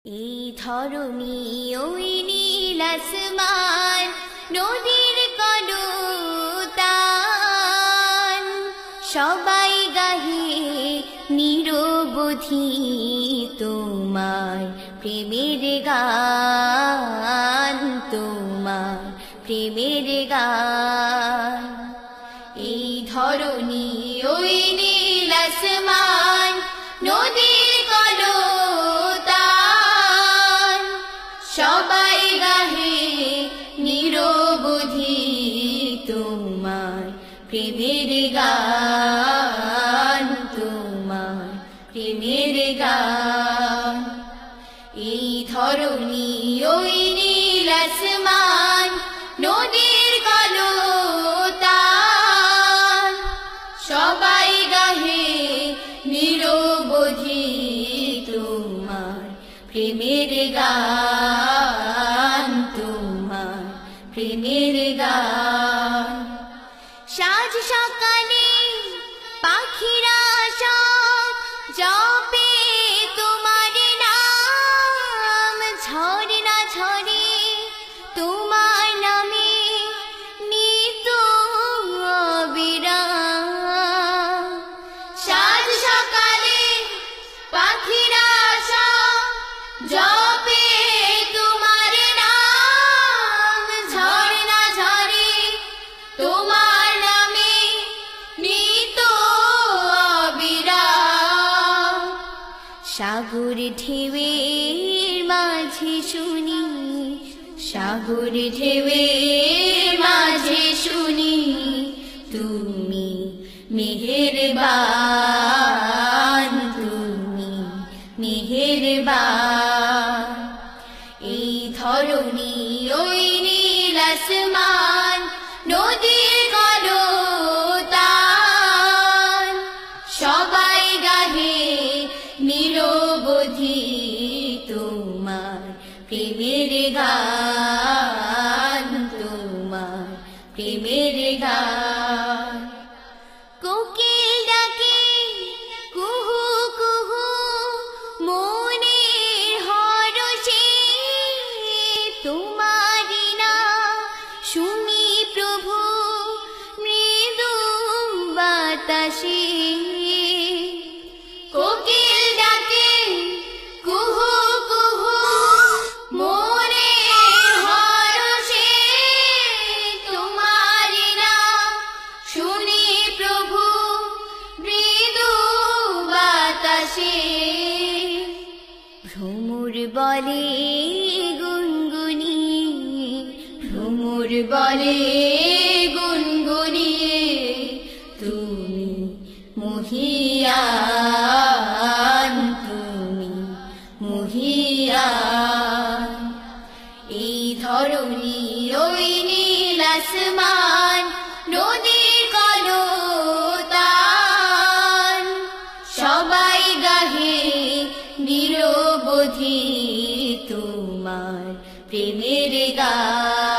এই ধরণী ওই নীল আসমান, নদীর কলতান, সবাই গাহে নিরবধি তোমার প্রেমের গান, তোমার প্রেমের গান। এই ধরণী ওই নীল আসমান, নদীর কলতান, সবাই গাহে নিরবধি তোমার প্রেমের গান, তোমার প্রেমের গান। এই ধরণী ওই নীল আসমান, নদীর কলতান, সবাই গাহে নিরবধি তোমার প্রেমের গান, তোমার প্রেমের গান। সাজ সকালে পাখিরা সব জপে তোমার নাম, ঝরে না ঝরে তোমার নামে নিত অবিরাম। সাজ সকালে পাখিরা সব জপে তোমার নাম, ঝরে না ঝরে তোমার নামে নিত অবিরাম। সাগর ঢেউয়ের মাঝে শুনি, সাগর ঢেউয়ের মাঝে শুনি, তুমি মেহেরবান, তুমি মেহেরবান। এই ধরণী ওই নীল আসমান, নদীর কলতান, সবাই গাহে নিরবধি তোমার প্রেমের গান, তোমার প্রেমের গান। কোকিল ডাকে কুহু কুহু মনের হরষে, তোমারি নাম শুনি প্রভু মৃদু বাতাসে। কোকিল ডাকে কুহু কুহু মনের হরষে, তোমারি নাম শুনি প্রভু মৃদু বাতাসে। ভ্রমর বলে গুনগুনিয়ে, ভ্রমর বলে গুনগুনিয়ে, তুমি মহিয়ান, তুমি মহিয়ান। এই ধরণী ওই নীল আসমান, নদীর কলতান, সবাই গাহে নিরবধি তোমার প্রেমের গান।